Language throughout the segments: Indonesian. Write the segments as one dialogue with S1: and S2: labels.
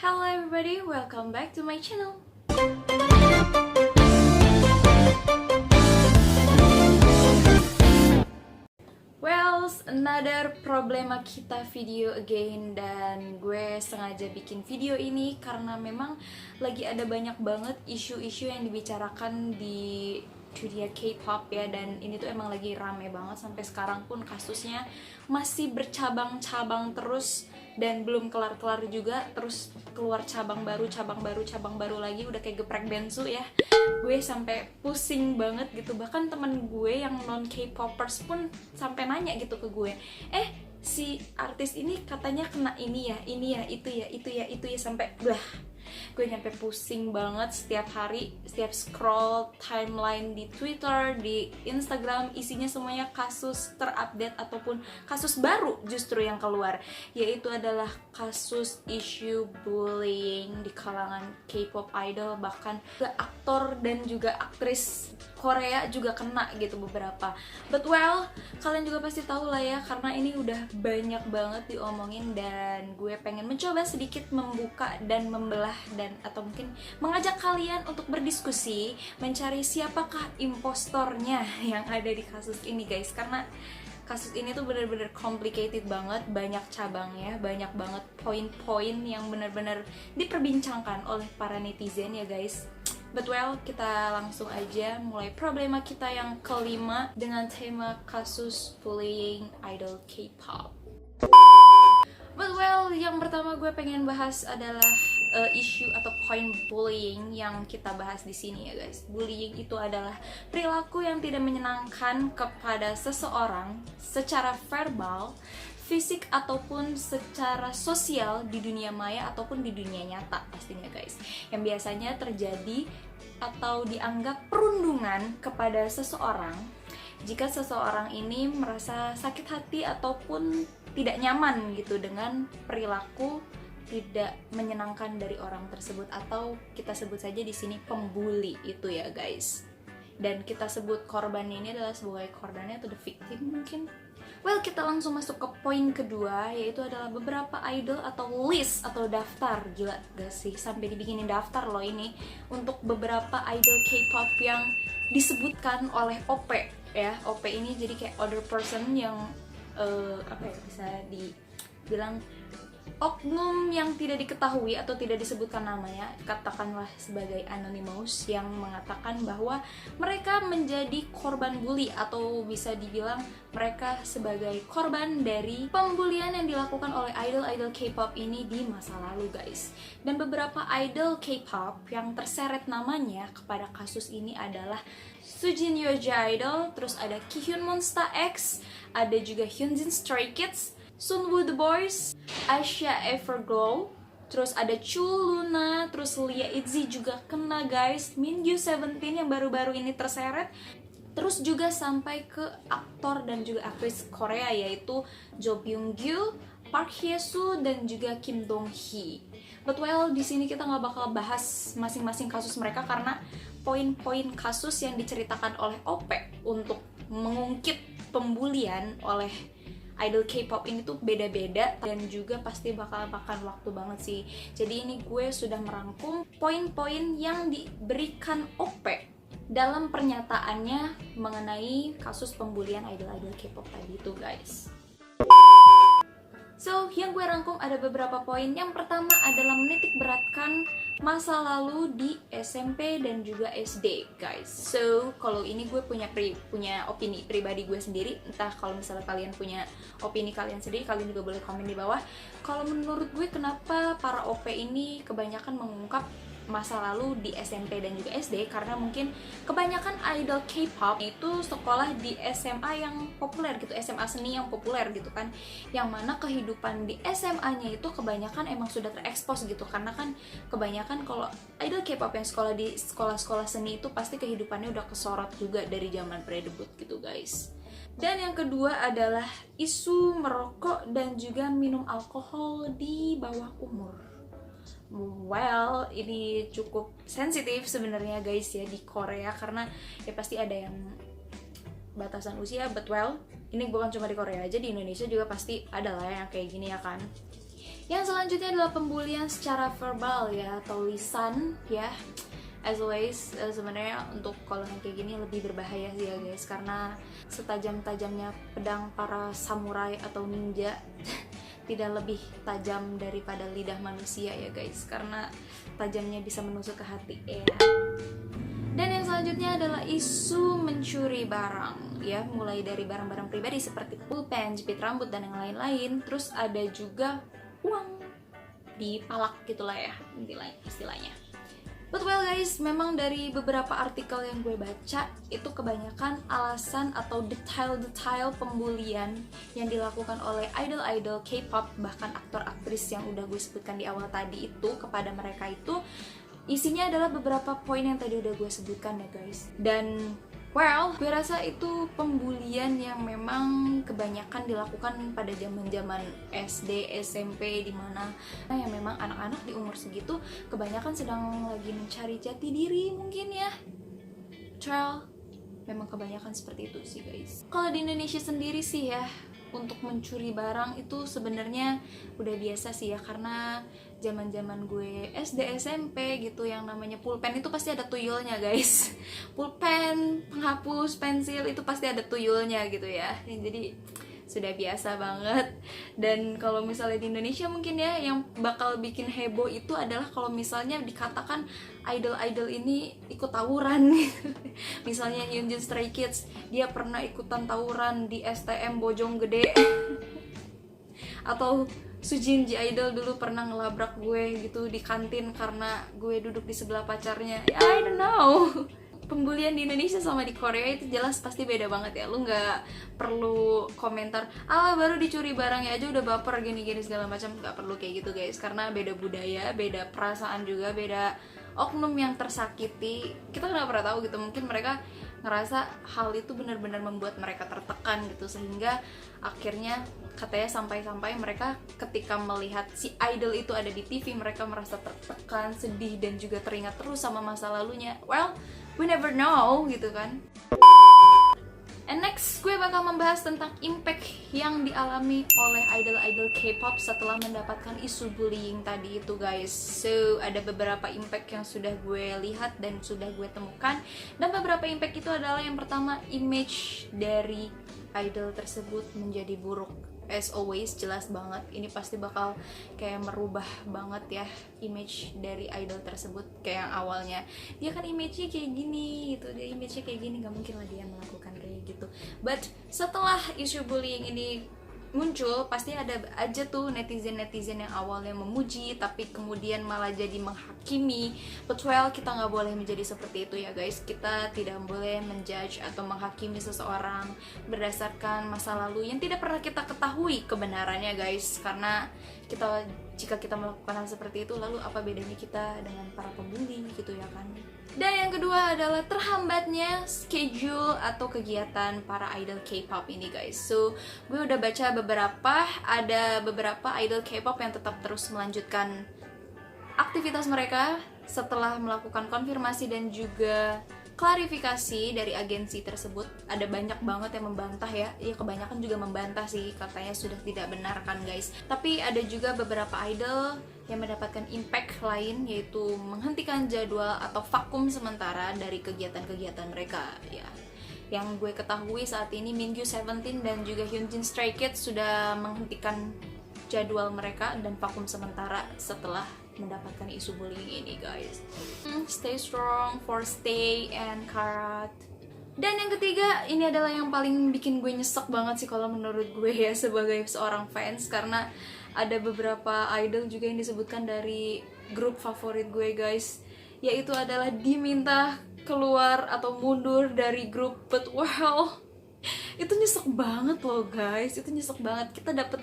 S1: Hello everybody, welcome back to my channel. Well, another problema kita video again. Dan gue sengaja bikin video ini karena memang lagi ada banyak banget isu-isu yang dibicarakan di dunia K-pop ya. Dan ini tuh emang lagi rame banget, sampai sekarang pun kasusnya masih bercabang-cabang terus dan belum kelar-kelar juga. Terus keluar cabang baru lagi, udah kayak geprek bensu ya. Gue sampai pusing banget gitu. Bahkan temen gue yang non K-popers pun sampai nanya gitu ke gue, si artis ini katanya kena ini ya, itu ya, sampai blah. Gue nyampe pusing banget setiap hari, setiap scroll timeline di Twitter, di Instagram, isinya semuanya kasus terupdate ataupun kasus baru justru yang keluar, yaitu adalah kasus isu bullying di kalangan K-pop idol. Bahkan ke aktor dan juga aktris Korea juga kena gitu beberapa. But well, kalian juga pasti tahu lah ya, karena ini udah banyak banget diomongin. Dan gue pengen mencoba sedikit membuka dan membelah, dan atau mungkin mengajak kalian untuk berdiskusi, mencari siapakah impostornya yang ada di kasus ini guys. Karena kasus ini tuh bener-bener complicated banget, banyak cabangnya, banyak banget poin-poin yang bener-bener diperbincangkan oleh para netizen ya guys. But well, kita langsung aja mulai problema kita yang kelima dengan tema kasus bullying idol K-pop. But well, yang pertama gue pengen bahas adalah isu atau poin bullying yang kita bahas di sini ya guys. Bullying itu adalah perilaku yang tidak menyenangkan kepada seseorang secara verbal, fisik ataupun secara sosial di dunia maya ataupun di dunia nyata pastinya guys, yang biasanya terjadi atau dianggap perundungan kepada seseorang jika seseorang ini merasa sakit hati ataupun tidak nyaman gitu dengan perilaku tidak menyenangkan dari orang tersebut, atau kita sebut saja di sini pembuli itu ya guys. Dan kita sebut korban ini adalah sebagai korbannya atau the victim mungkin. Well, kita langsung masuk ke poin kedua, yaitu adalah beberapa idol atau list atau daftar. Gila gak sih, sampai dibikinin daftar loh ini untuk beberapa idol K-pop yang disebutkan oleh OP ya. OP ini jadi kayak other person yang bisa dibilang oknum yang tidak diketahui atau tidak disebutkan namanya, katakanlah sebagai anonymous, yang mengatakan bahwa mereka menjadi korban bully atau bisa dibilang mereka sebagai korban dari pembulian yang dilakukan oleh idol-idol K-pop ini di masa lalu guys. Dan beberapa idol K-pop yang terseret namanya kepada kasus ini adalah Sujin Yoja Idol, terus ada Kihyun Monsta X, ada juga Hyunjin Stray Kids, Sunwoo The Boys, Asia Everglow, terus ada Chu Luna, terus Lia Itzy juga kena guys, Mingyu 17 yang baru-baru ini terseret, terus juga sampai ke aktor dan juga aktris Korea yaitu Jo Byung Gyu, Park Hye Soo, dan juga Kim Dong Hee. But well, di sini kita nggak bakal bahas masing-masing kasus mereka karena poin-poin kasus yang diceritakan oleh OP untuk mengungkit pembulian oleh idol K-pop ini tuh beda-beda dan juga pasti bakal makan waktu banget sih. Jadi ini gue sudah merangkum poin-poin yang diberikan OP dalam pernyataannya mengenai kasus pembulian idol-idol K-pop tadi itu guys. So, yang gue rangkum ada beberapa poin. Yang pertama adalah menitik beratkan masa lalu di SMP dan juga SD, guys. So, kalau ini gue punya opini pribadi gue sendiri. Entah kalau misalnya kalian punya opini kalian sendiri, kalian juga boleh komen di bawah. Kalau menurut gue, kenapa para OP ini kebanyakan mengungkap masa lalu di SMP dan juga SD, karena mungkin kebanyakan idol K-pop itu sekolah di SMA yang populer gitu, SMA seni yang populer gitu kan, yang mana kehidupan di SMA-nya itu kebanyakan emang sudah terekspos gitu, karena kan kebanyakan kalau idol K-pop yang sekolah di sekolah-sekolah seni itu pasti kehidupannya udah kesorot juga dari zaman pre-debut gitu guys. Dan yang kedua adalah isu merokok dan juga minum alkohol di bawah umur. Well, ini cukup sensitif sebenarnya guys ya di Korea, karena ya pasti ada yang batasan usia. But well, ini bukan cuma di Korea aja, di Indonesia juga pasti ada lah yang kayak gini ya kan. Yang selanjutnya adalah pembulian secara verbal ya, atau lisan ya. As always, sebenarnya untuk kalau yang kayak gini lebih berbahaya sih ya guys, karena setajam-tajamnya pedang para samurai atau ninja tidak lebih tajam daripada lidah manusia ya guys, karena tajamnya bisa menusuk ke hati ya. Dan yang selanjutnya adalah isu mencuri barang ya, mulai dari barang-barang pribadi seperti pulpen, jepit rambut, dan yang lain-lain. Terus ada juga uang dipalak gitulah ya istilahnya. But well guys, memang dari beberapa artikel yang gue baca, itu kebanyakan alasan atau detail-detail pembulian yang dilakukan oleh idol-idol K-pop, bahkan aktor-aktris yang udah gue sebutkan di awal tadi itu, kepada mereka itu isinya adalah beberapa poin yang tadi udah gue sebutkan ya guys. Dan well, gue rasa itu pembulian yang memang kebanyakan dilakukan pada zaman-zaman SD, SMP, dimana yang memang anak-anak di umur segitu kebanyakan sedang lagi mencari jati diri mungkin ya. Trial, memang kebanyakan seperti itu sih guys. Kalau di Indonesia sendiri sih ya, untuk mencuri barang itu sebenarnya udah biasa sih ya, karena zaman-zaman gue SD SMP gitu, yang namanya pulpen itu pasti ada tuyulnya guys. Pulpen, penghapus, pensil itu pasti ada tuyulnya gitu ya. Jadi sudah biasa banget. Dan kalau misalnya di Indonesia mungkin ya, yang bakal bikin heboh itu adalah kalau misalnya dikatakan idol-idol ini ikut tawuran gitu. Misalnya Hyunjin Stray Kids, dia pernah ikutan tawuran di STM Bojonggede. Atau Sujin Ji Idol dulu pernah ngelabrak gue gitu di kantin karena gue duduk di sebelah pacarnya. I don't know. Pembulian di Indonesia sama di Korea itu jelas pasti beda banget ya. Lu nggak perlu komentar, baru dicuri barangnya aja udah baper gini-gini segala macam. Nggak perlu kayak gitu guys, karena beda budaya, beda perasaan juga, beda oknum yang tersakiti. Kita nggak pernah tahu gitu, mungkin mereka ngerasa hal itu benar-benar membuat mereka tertekan gitu, sehingga akhirnya katanya sampai-sampai mereka ketika melihat si idol itu ada di TV, mereka merasa tertekan, sedih, dan juga teringat terus sama masa lalunya. Well, we never know gitu kan. And next, gue bakal membahas tentang impact yang dialami oleh idol-idol K-pop setelah mendapatkan isu bullying tadi itu guys. So, ada beberapa impact yang sudah gue lihat dan sudah gue temukan. Dan beberapa impact itu adalah yang pertama, image dari idol tersebut menjadi buruk. As always, jelas banget ini pasti bakal kayak merubah banget ya image dari idol tersebut. Kayak yang awalnya dia kan image-nya kayak gini gitu, dia image-nya kayak gini, gak mungkin lah dia melakukan kayak gitu. But setelah isu bullying ini muncul, pasti ada aja tuh netizen-netizen yang awalnya memuji tapi kemudian malah jadi menghakimi. But well, kita nggak boleh menjadi seperti itu ya guys. Kita tidak boleh menjudge atau menghakimi seseorang berdasarkan masa lalu yang tidak pernah kita ketahui kebenarannya guys. Karena jika kita melakukan hal seperti itu, lalu apa bedanya kita dengan para pembuli gitu ya kan. Dan yang kedua adalah terhambatnya schedule atau kegiatan para idol K-pop ini guys. So, gue udah baca ada beberapa idol K-pop yang tetap terus melanjutkan aktivitas mereka setelah melakukan konfirmasi dan juga klarifikasi dari agensi tersebut. Ada banyak banget yang membantah ya, kebanyakan juga membantah sih, katanya sudah tidak benar kan guys. Tapi ada juga beberapa idol yang mendapatkan impact lain, yaitu menghentikan jadwal atau vakum sementara dari kegiatan-kegiatan mereka ya. Yang gue ketahui saat ini Mingyu 17 dan juga Hyunjin Stray Kids sudah menghentikan jadwal mereka dan vakum sementara setelah mendapatkan isu bullying ini guys. Stay strong for stay and karat. Dan yang ketiga, ini adalah yang paling bikin gue nyesek banget sih kalau menurut gue ya sebagai seorang fans, karena ada beberapa idol juga yang disebutkan dari grup favorit gue guys, yaitu adalah diminta keluar atau mundur dari grup. But well, itu nyesek banget loh guys, itu nyesek banget. Kita dapat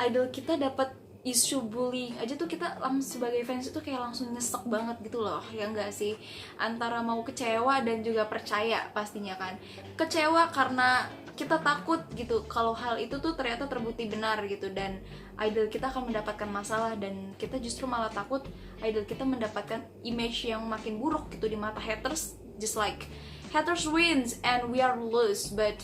S1: idol, kita dapat isu bullying aja tuh kita sebagai fans itu kayak langsung nyesek banget gitu loh, ya enggak sih? Antara mau kecewa dan juga percaya pastinya kan. Kecewa karena kita takut gitu kalau hal itu tuh ternyata terbukti benar gitu, dan idol kita akan mendapatkan masalah, dan kita justru malah takut idol kita mendapatkan image yang makin buruk gitu di mata haters. Just like haters wins and we are lose, but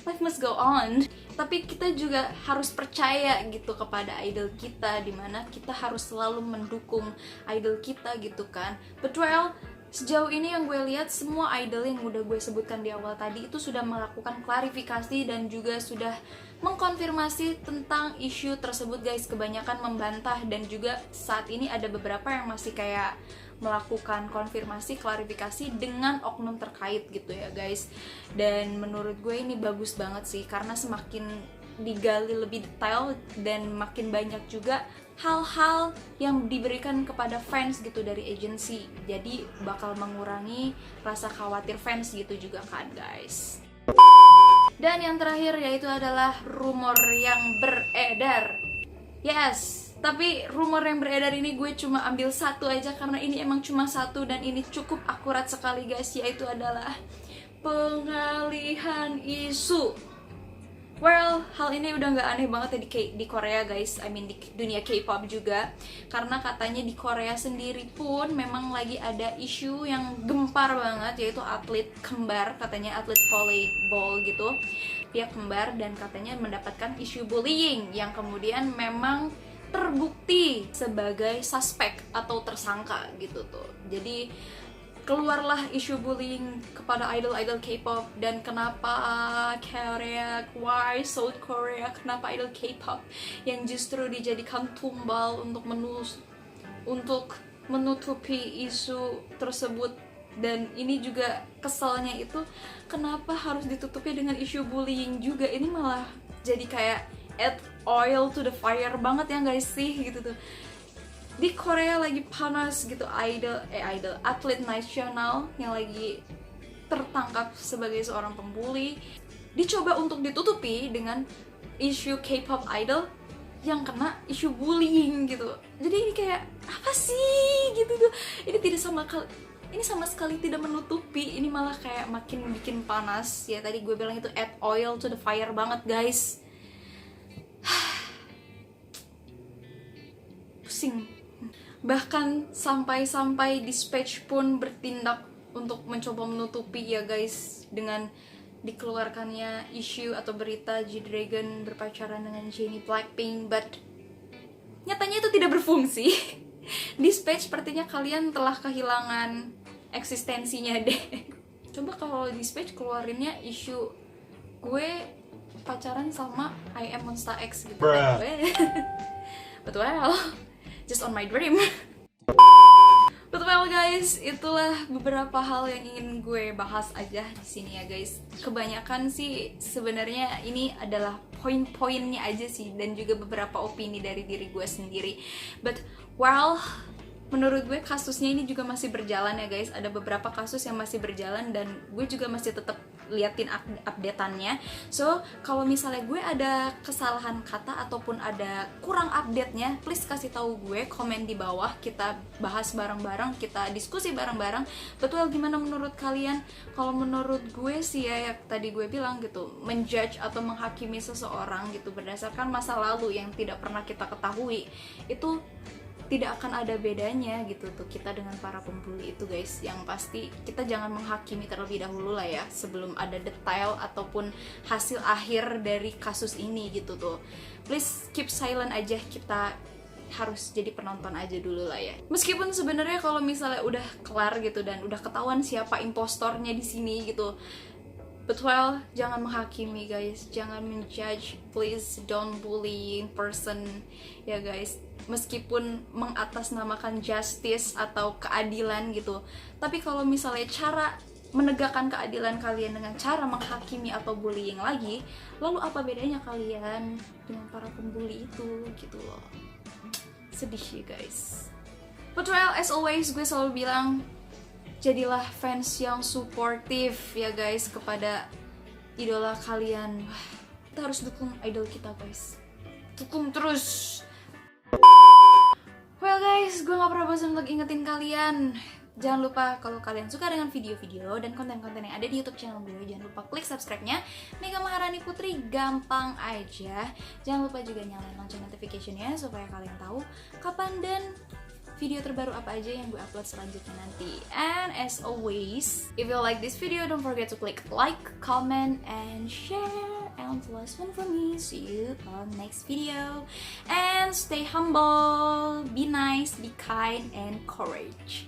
S1: life must go on. tapi kita juga harus percaya gitu kepada idol kita, dimana kita harus selalu mendukung idol kita gitu kan. But well, sejauh ini yang gue lihat semua idol yang udah gue sebutkan di awal tadi itu sudah melakukan klarifikasi dan juga sudah mengkonfirmasi tentang isu tersebut guys. Kebanyakan membantah dan juga saat ini ada beberapa yang masih kayak melakukan konfirmasi, klarifikasi dengan oknum terkait gitu ya guys. Dan menurut gue ini bagus banget sih, karena semakin digali lebih detail dan makin banyak juga hal-hal yang diberikan kepada fans gitu dari agensi. Jadi bakal mengurangi rasa khawatir fans gitu juga kan guys. Dan yang terakhir yaitu adalah rumor yang beredar. Yes, tapi rumor yang beredar ini gue cuma ambil satu aja karena ini emang cuma satu dan ini cukup akurat sekali guys, yaitu adalah pengalihan isu. Well, hal ini udah nggak aneh banget ya di Korea guys, I mean di dunia K-pop juga. Karena katanya di Korea sendiri pun memang lagi ada isu yang gempar banget, yaitu atlet kembar, katanya atlet volleyball gitu. Dia kembar dan katanya mendapatkan isu bullying yang kemudian memang terbukti sebagai suspek atau tersangka gitu tuh. Jadi keluarlah isu bullying kepada idol-idol K-pop. Dan kenapa Korea, why South Korea, kenapa idol K-pop yang justru dijadikan tumbal untuk menutupi isu tersebut. Dan ini juga kesalnya itu kenapa harus ditutupi dengan isu bullying juga. Ini malah jadi kayak add oil to the fire banget ya guys sih gitu tuh. Di Korea lagi panas gitu, atlet nasional yang lagi tertangkap sebagai seorang pembuli dicoba untuk ditutupi dengan isu K-pop idol yang kena isu bullying gitu. Jadi ini kayak apa sih gitu tuh. Ini sama sekali tidak menutupi, ini malah kayak makin bikin panas. Ya tadi gue bilang itu add oil to the fire banget guys. Pusing. Bahkan sampai Dispatch pun bertindak untuk mencoba menutupi ya guys, dengan dikeluarkannya isu atau berita G-Dragon berpacaran dengan Jennie Blackpink, but nyatanya itu tidak berfungsi. Dispatch sepertinya kalian telah kehilangan eksistensinya deh. Coba kalau Dispatch keluarinnya isu gue pacaran sama I Am Monsta X gitu. But well, just on my dream. But well guys, itulah beberapa hal yang ingin gue bahas aja di sini ya guys. Kebanyakan sih sebenarnya ini adalah poin-poinnya aja sih, dan juga beberapa opini dari diri gue sendiri. But well, menurut gue kasusnya ini juga masih berjalan ya guys. Ada beberapa kasus yang masih berjalan dan gue juga masih tetap liatin update-annya. So, kalau misalnya gue ada kesalahan kata ataupun ada kurang update-nya, please kasih tahu gue, komen di bawah, kita bahas bareng-bareng, kita diskusi bareng-bareng. Betul, gimana menurut kalian? Kalau menurut gue sih ya, tadi gue bilang gitu, menjudge atau menghakimi seseorang gitu berdasarkan masa lalu yang tidak pernah kita ketahui, itu tidak akan ada bedanya gitu tuh kita dengan para pembuli itu guys. Yang pasti kita jangan menghakimi terlebih dahulu lah ya, sebelum ada detail ataupun hasil akhir dari kasus ini gitu tuh. Please keep silent aja, kita harus jadi penonton aja dulu lah ya. Meskipun sebenarnya kalau misalnya udah kelar gitu dan udah ketahuan siapa impostornya di sini gitu, but well, jangan menghakimi guys, jangan menjudge, please don't bully in person ya guys. Meskipun mengatasnamakan justice atau keadilan gitu, tapi kalau misalnya cara menegakkan keadilan kalian dengan cara menghakimi atau bullying lagi, lalu apa bedanya kalian dengan para pembuli itu gitu loh. Sedih ya guys. But well, as always, gue selalu bilang, jadilah fans yang supportive ya guys kepada idola kalian. Kita harus dukung idol kita guys, dukung terus. Well guys, gue gak pernah bosan untuk ingetin kalian, jangan lupa kalau kalian suka dengan video-video dan konten-konten yang ada di YouTube channel gue, jangan lupa klik subscribe-nya. Mega Maharani Putri, gampang aja. Jangan lupa juga nyalain lonceng notification-nya supaya kalian tahu kapan dan video terbaru apa aja yang gue upload selanjutnya nanti. And as always, if you like this video, don't forget to click like, comment, and share. And around the last one for me. See you on next video. And stay humble, be nice, be kind, and courage.